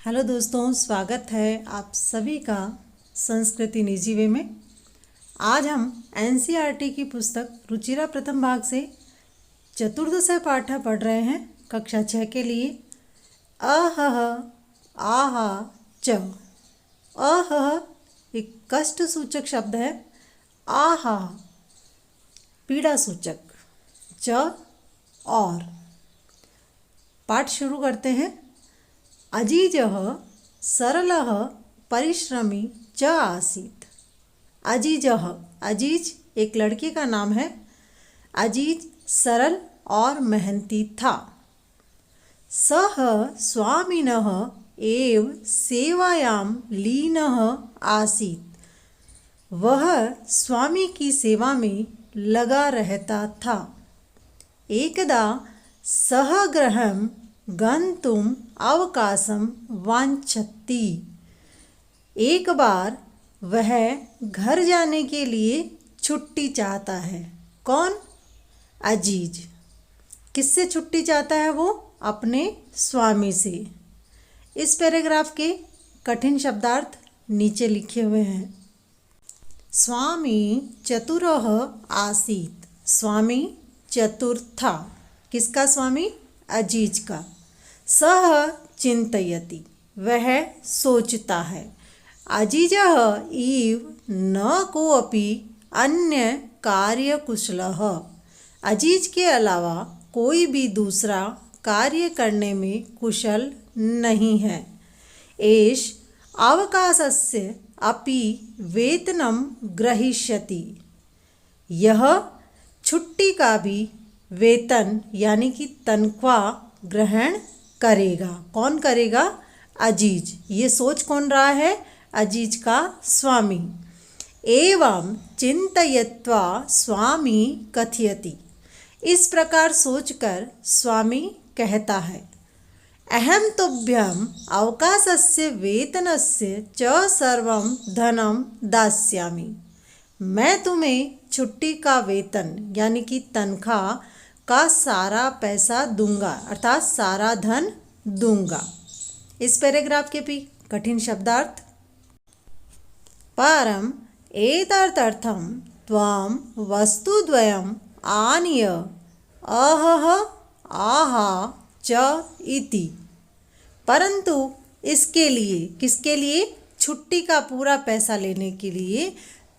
Hello दोस्तों, स्वागत है आप सभी का संस्कृति निजी वे में। आज हम एनसीईआरटी की पुस्तक रुचिरा प्रथम भाग से चतुर्दश पाठ पढ़ रहे हैं कक्षा 6 के लिए। अहह आहा च। अहह एक कष्ट सूचक शब्द है, आहा पीड़ा सूचक, च और। पाठ शुरू करते हैं। अजीजः सरलः परिश्रमी च आसीत्। अजीजः, अजीज एक लड़के का नाम है। अजीज सरल और मेहनती था। सः स्वामिनः एव सेवायां लीनः आसीत्। वह स्वामी की सेवा में लगा रहता था। एकदा सः गृहं गन्तुम् अवकाशं वाञ्छति। एक बार वह घर जाने के लिए छुट्टी चाहता है। कौन? अजीज। किससे छुट्टी चाहता है वो? अपने स्वामी से। इस पैराग्राफ के कठिन शब्दार्थ नीचे लिखे हुए हैं। स्वामी चतुरः आसीत्। स्वामी चतुर था। किसका स्वामी? अजीज का। सह चिंतयति, वह सोचता है। अजीजः इव न कोऽपि अन्य कार्यकुशलः। अजीज के अलावा कोई भी दूसरा कार्य करने में कुशल नहीं है। एष अवकाशस्य अपि वेतनं ग्रहीष्यति। यह छुट्टी का भी वेतन यानी कि तनख्वाह ग्रहण करेगा। कौन करेगा? अजीज। ये सोच कौन रहा है? अजीज का स्वामी। एवं चिंतयित्वा स्वामी कथयति। इस प्रकार सोचकर स्वामी कहता है, अहं तुभ्यं अवकाशस्य वेतनस्य च सर्वं धनं दास्यामि। मैं तुम्हें छुट्टी का वेतन यानी कि तनख्वाह का सारा पैसा दूंगा, अर्थात सारा धन दूंगा। इस पैराग्राफ के भी कठिन शब्दार्थ। परम एतदर्थं त्वं वस्तुद्वयम् आनीय अहह आहा च इति। परंतु इसके लिए, किसके लिए? छुट्टी का पूरा पैसा लेने के लिए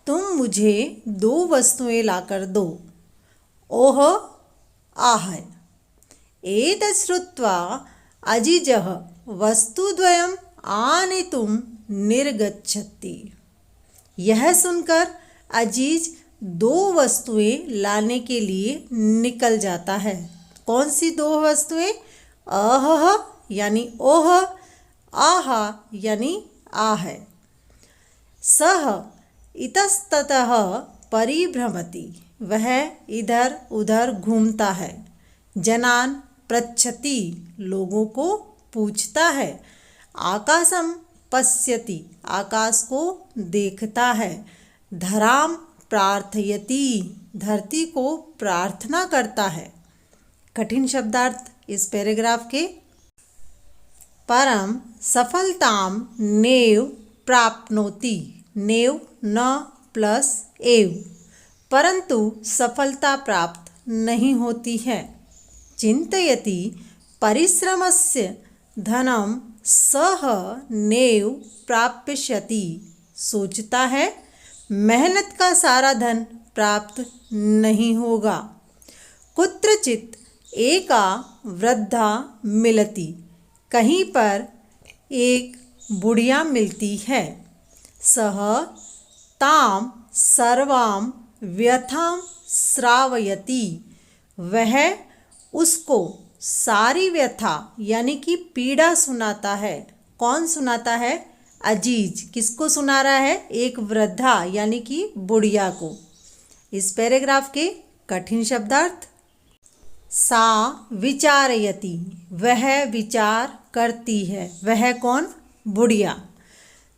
तुम मुझे 2 वस्तुएं लाकर दो। ओह आह। एतत् श्रुत्वा अजीजः वस्तुद्वयम् आनेतुं निर्गच्छति। यह सुनकर अजीज 2 वस्तुएं लाने के लिए निकल जाता है। कौन सी 2 वस्तुएं? अहह यानी ओह, आहा यानी आह। सह इतस्ततः परिभ्रमति, वह इधर उधर घूमता है। जनान पृच्छति, लोगों को पूछता है। आकाशं पश्यति, आकाश को देखता है। धराम प्रार्थयति, धरती को प्रार्थना करता है। कठिन शब्दार्थ इस पैराग्राफ के। परम सफलतां नैव प्राप्नोति। नेव न प्लस एव, परंतु सफलता प्राप्त नहीं होती है। चिंतयति परिश्रमस्य धनं सह नैव प्राप्स्यति। सोचता है मेहनत का सारा धन प्राप्त नहीं होगा। कुत्रचित एका वृद्धा मिलति, कहीं पर एक बुढ़िया मिलती है। सह ताम सर्वां व्यथां श्रावयति, वह उसको सारी व्यथा यानी कि पीड़ा सुनाता है। कौन सुनाता है? अजीज। किसको सुना रहा है? एक वृद्धा यानी कि बुढ़िया को। इस पैराग्राफ के कठिन शब्दार्थ। सा विचारयति, वह विचार करती है। वह कौन? बुढ़िया।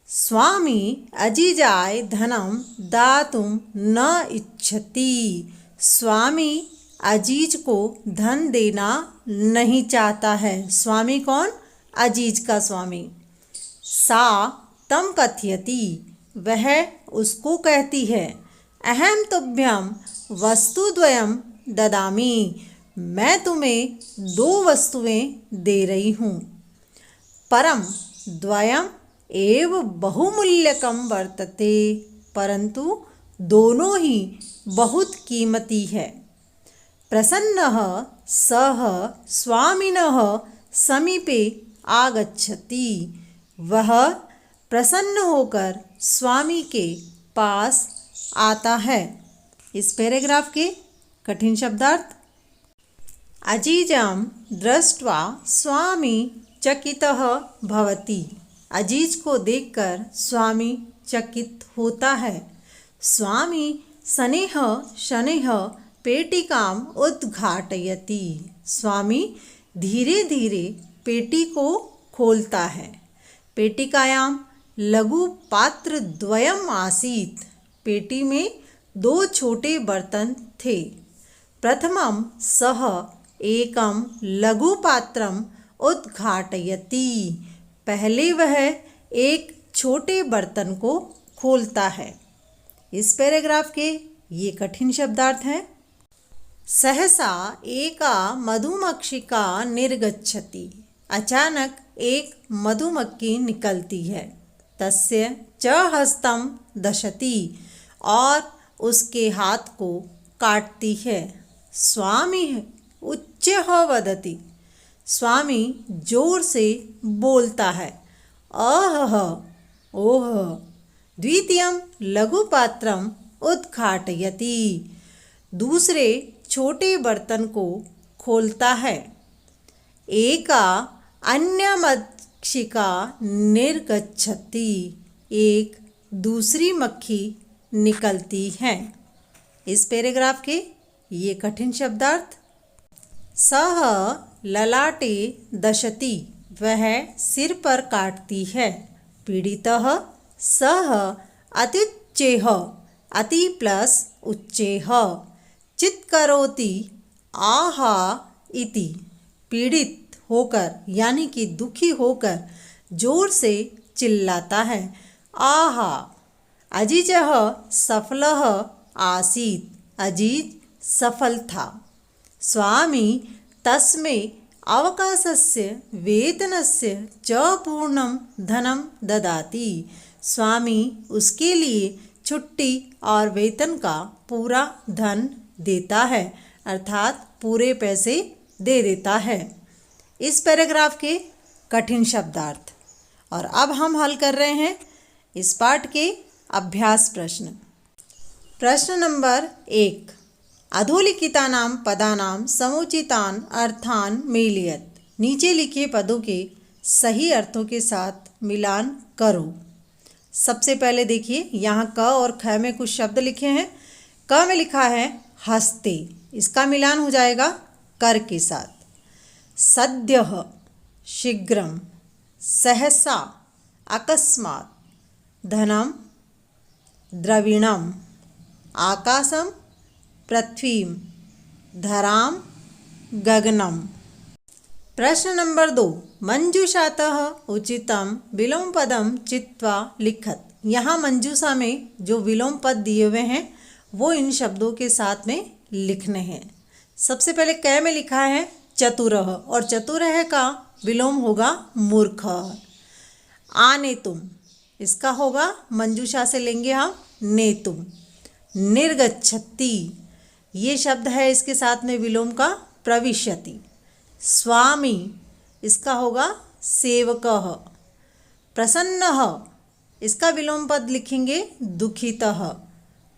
स्वामी अजीजाय धनं दातुं न इच्छति। स्वामी अजीज को धन देना नहीं चाहता है। स्वामी कौन? अजीज का स्वामी। सा तम कथयति, वह उसको कहती है। अहम तुभ्यं वस्तुद्वयं ददामि, मैं तुम्हें 2 वस्तुएं दे रही हूँ। परम द्वयम एव बहुमूल्यकम वर्तते, परंतु दोनों ही बहुत कीमती है। प्रसन्नः सः स्वामिनः समीपे आगच्छति, वह प्रसन्न होकर स्वामी के पास आता है। इस पैराग्राफ के कठिन शब्दार्थ। अजीजं दृष्ट्वा स्वामी चकितः भवति, अजीज को देखकर स्वामी चकित होता है। स्वामी शनैः शनैः पेटिकाम् उद्घाटयति, स्वामी धीरे धीरे पेटी को खोलता है। पेटिकायां लघु पात्र द्वयम् आसीत्, पेटी में 2 छोटे बर्तन थे। प्रथमं सः एकं लघु पात्रम् उद्घाटयति, पहले वह एक छोटे बर्तन को खोलता है। इस पैराग्राफ के ये कठिन शब्दार्थ हैं। सहसा एका मधुमक्षिका निर्गच्छति, अचानक एक मधुमक्खी निकलती है। तस्य च हस्तं दशति, और उसके हाथ को काटती है। स्वामी उच्चः वदति, स्वामी जोर से बोलता है। अहह ओह। द्वितीयं लघुपात्रम् उद्घाटयति, दूसरे छोटे बर्तन को खोलता है। एका अन्यमक्षिका निर्गच्छति, एक दूसरी मक्खी निकलती है। इस पैराग्राफ के ये कठिन शब्दार्थ। सह ललाटे दशति, वह सिर पर काटती है। पीड़ितः सह अत्युच्चैः, अति प्लस उच्चैः, चित्करोति आहा इति, पीड़ित होकर यानी कि दुखी होकर जोर से चिल्लाता है। आहा। अजीजः सफलः आसीत्, अजीज सफल था। स्वामी तस्मै अवकाशस्य वेतनस्य च पूर्णं धनं ददाति, स्वामी उसके लिए छुट्टी और वेतन का पूरा धन देता है, अर्थात पूरे पैसे दे देता है। इस पैराग्राफ के कठिन शब्दार्थ। और अब हम हल कर रहे हैं इस पाठ के अभ्यास प्रश्न। प्रश्न नंबर 1, अधोलिखितानां पदानां समुचितान् अर्थान् मेलयत, नीचे लिखे पदों के सही अर्थों के साथ मिलान करो। सबसे पहले देखिए, यहाँ क और ख में कुछ शब्द लिखे हैं। क में लिखा है हस्ते, इसका मिलान हो जाएगा कर के साथ। सद्यः, शीघ्रम, सहसा, अकस्मात्, धनम, द्रविणम, आकाशम, पृथ्वीम, धराम, गगनम। प्रश्न नंबर 2, मंजूषातः उचितम विलोम पदम चित्वा लिखत, यहाँ मंजूषा में जो विलोम पद दिए हुए हैं वो इन शब्दों के साथ में लिखने हैं। सबसे पहले क में लिखा है चतुरः, और चतुरः का विलोम होगा मूर्ख। आनेतुम, इसका होगा मंजूषा से लेंगे हम नेतुम। निर्गच्छति, ये शब्द है, इसके साथ में विलोम का प्रविशति। स्वामी, इसका होगा सेवकः। प्रसन्नः, इसका विलोम पद लिखेंगे दुखितः।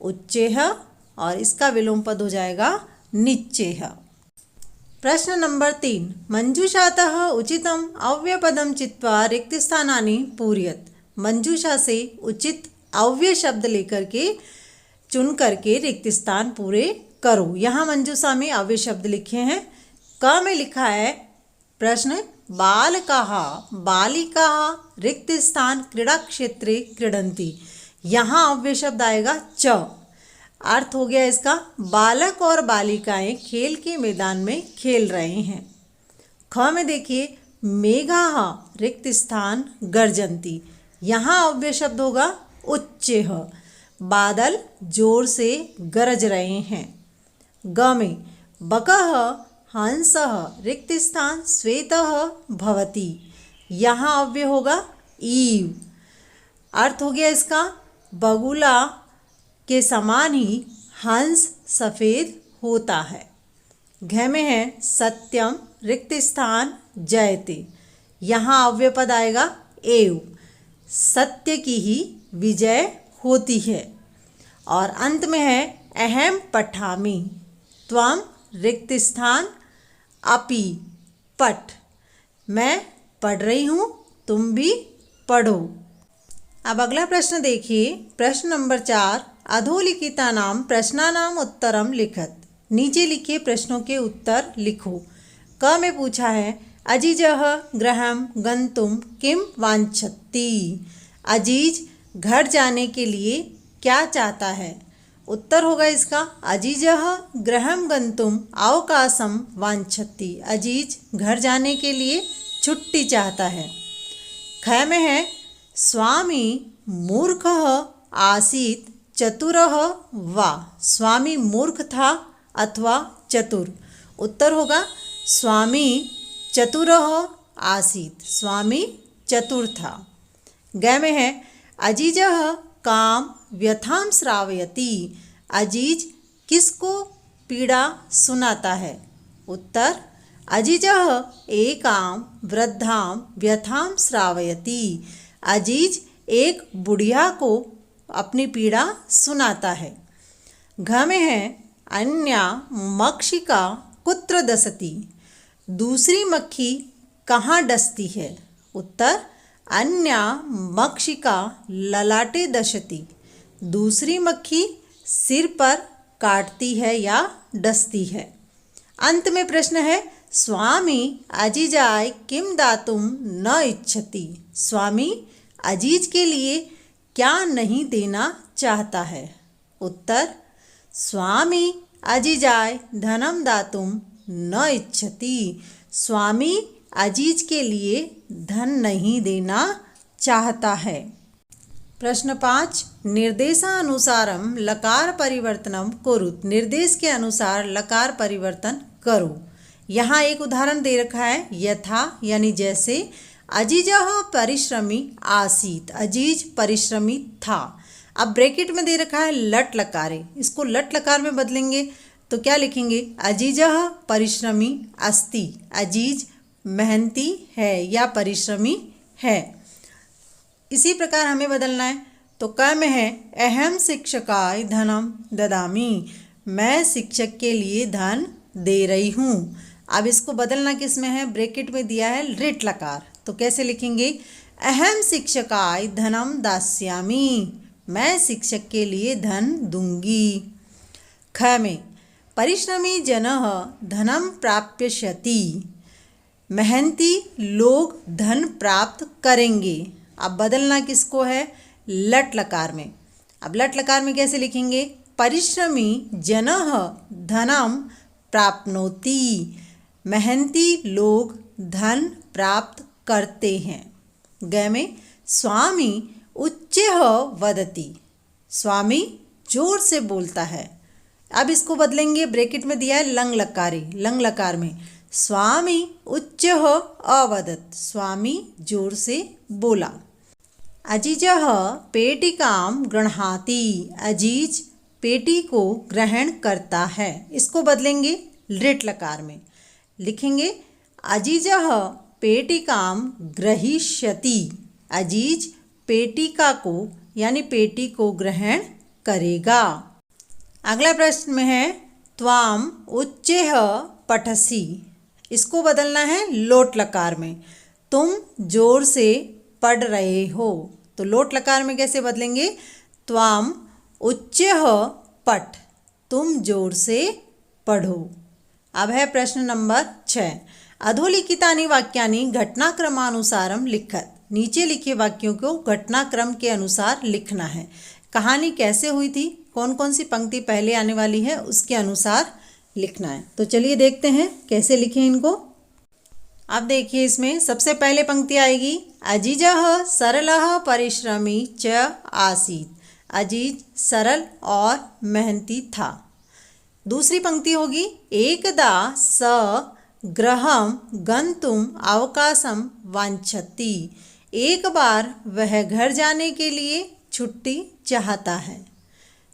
उच्चैः, और इसका विलोम पद हो जाएगा निच्चैः। प्रश्न नंबर 3, मंजूषातः उचितम अव्ययपदम चित्वा रिक्तस्थानानि पूरयत, मंजूषा से उचित अव्यय शब्द लेकर के चुन करके रिक्त स्थान पूरे करो। यहाँ मंजूषा में अव्यय शब्द लिखे हैं। क में लिखा है प्रश्न, बालकाः बालिकाः रिक्त स्थान क्रीड़ा क्षेत्रे क्रीडन्ति, यहाँ अव्यय शब्द आएगा च। अर्थ हो गया इसका, बालक और बालिकाएं खेल के मैदान में खेल रहे हैं। ख में देखिए, मेघाः रिक्त स्थान गर्जन्ति, यहाँ अव्यय शब्द होगा उच्चैः। बादल जोर से गरज रहे हैं। ग में बकः हंसः रिक्त स्थान श्वेतः भवति। यहाँ अव्यय होगा ईव। अर्थ हो गया इसका, बगुला के समान ही हंस सफ़ेद होता है। घ में है सत्यम रिक्त स्थान जयते। यहाँ अव्यय पद आएगा एव। सत्य की ही विजय होती है। और अंत में है अहम पठामि। त्वम रिक्त स्थान अपि पठ। मैं पढ़ रही हूँ, तुम भी पढ़ो। अब अगला प्रश्न देखिए। प्रश्न नंबर 4, अधोलिखितानां प्रश्नानां उत्तरम लिखत। नीचे लिखे प्रश्नों के उत्तर लिखो। क में पूछा है अजीजः गृहं गन्तुं किं वाञ्छति। अजीज घर जाने के लिए क्या चाहता है। उत्तर होगा इसका अजीजः गृहं गन्तुं अवकाशं वाञ्छति। अजीज घर जाने के लिए छुट्टी चाहता है। ख में है स्वामी मूर्खः आसीत् चतुरः वा। स्वामी मूर्ख था अथवा चतुर। उत्तर होगा स्वामी चतुरः आसीत्। स्वामी चतुर था। ग में है अजीजः काम व्यथां श्रावयति। अजीज किसको पीड़ा सुनाता है। उत्तर अजीजः एकां वृद्धां व्यथां श्रावयति। अजीज एक बुढ़िया को अपनी पीड़ा सुनाता है। घ में है अन्या मक्षिका कुत्र दसति। दूसरी मक्खी कहाँ डसती है। उत्तर अन्या मक्षिका ललाटे दशति। दूसरी मक्खी सिर पर काटती है या डसती है। अंत में प्रश्न है स्वामी अजीजाय किम दातुम न इच्छति। स्वामी अजीज के लिए क्या नहीं देना चाहता है। उत्तर स्वामी अजीजाय धनम दातुम न इच्छति। स्वामी अजीज के लिए धन नहीं देना चाहता है। प्रश्न 5, निर्देशानुसारम लकार परिवर्तनम कुरुत। निर्देश के अनुसार लकार परिवर्तन करो। यहाँ एक उदाहरण दे रखा है यथा यानी जैसे। अजीजः परिश्रमी आसीत। अजीज परिश्रमी था। अब ब्रैकेट में दे रखा है लट लकारे। इसको लट लकार में बदलेंगे तो क्या लिखेंगे अजीजः परिश्रमी अस्ति। अजीज मेहनती है या परिश्रमी है। इसी प्रकार हमें बदलना है तो क में है अहम शिक्षकाय धनम ददामि। मैं शिक्षक के लिए धन दे रही हूँ। अब इसको बदलना किस में है, ब्रैकेट में दिया है रिट लकार। तो कैसे लिखेंगे अहम शिक्षकाय धनम दास्यामि। मैं शिक्षक के लिए धन दूंगी। ख में परिश्रमी जनः धनम प्राप्स्यति। मेहनती लोग धन प्राप्त करेंगे। अब बदलना किसको है लट लकार में। अब लट लकार में कैसे लिखेंगे परिश्रमी जनः धनम प्राप्नोति। मेहनती लोग धन प्राप्त करते हैं। ग में स्वामी उच्चैः वदति। स्वामी जोर से बोलता है। अब इसको बदलेंगे ब्रैकेट में दिया है लंग लकारी। लंग लकार में स्वामी उच्चैः अवदत्। स्वामी जोर से बोला। अजीजः पेटिकां गृह्णाति। अजीज पेटी को ग्रहण करता है। इसको बदलेंगे लिट लकार में। लिखेंगे अजीजः पेटिकां ग्रहीष्यति। अजीज पेटिका को यानी पेटी को ग्रहण करेगा। अगला प्रश्न में है त्वाम उच्चैः पठसि। इसको बदलना है लोट लकार में। तुम जोर से पढ़ रहे हो। तो लोट लकार में कैसे बदलेंगे त्वाम उच्चैः पठ। तुम जोर से पढ़ो। अब है प्रश्न नंबर 6, अधोलिखितानि वाक्यानि घटनाक्रमानुसारम लिखत। नीचे लिखे वाक्यों को घटनाक्रम के अनुसार लिखना है। कहानी कैसे हुई थी, कौन कौन सी पंक्ति पहले आने वाली है उसके अनुसार लिखना है। तो चलिए देखते हैं कैसे लिखें इनको। अब देखिए इसमें सबसे पहले पंक्ति आएगी अजीजः सरलः परिश्रमी च आसीत। अजीज सरल और मेहनती था। दूसरी पंक्ति होगी एकदा स गृहं गंतुम अवकाशम वांछति। एक बार वह घर जाने के लिए छुट्टी चाहता है।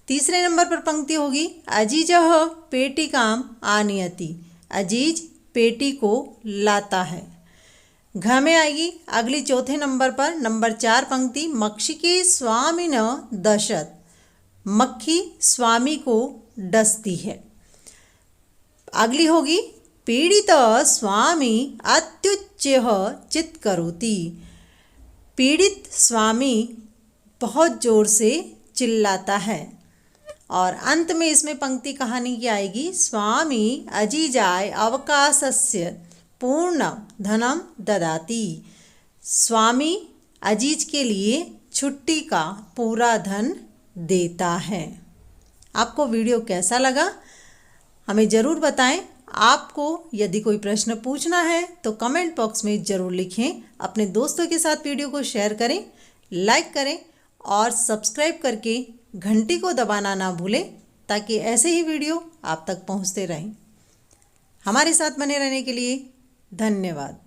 तीसरे नंबर पर पंक्ति होगी अजीजः पेटिकाम आनयति। अजीज पेटी को लाता है। घ में आएगी अगली चौथे नंबर पर नंबर 4 पंक्ति मक्षिके स्वामिन दशत। मक्खी स्वामी को डसती है। अगली होगी पीड़ित स्वामी अत्युच्चैः चित्करोति। पीड़ित स्वामी बहुत जोर से चिल्लाता है। और अंत में इसमें पंक्ति कहानी की आएगी स्वामी अजीजाय अवकाशस्य पूर्ण धनम ददाति। स्वामी अजीज के लिए छुट्टी का पूरा धन देता है। आपको वीडियो कैसा लगा हमें ज़रूर बताएं। आपको यदि कोई प्रश्न पूछना है तो कमेंट बॉक्स में ज़रूर लिखें। अपने दोस्तों के साथ वीडियो को शेयर करें, लाइक करें और सब्सक्राइब करके घंटी को दबाना ना भूलें ताकि ऐसे ही वीडियो आप तक पहुंचते रहें। हमारे साथ बने रहने के लिए धन्यवाद।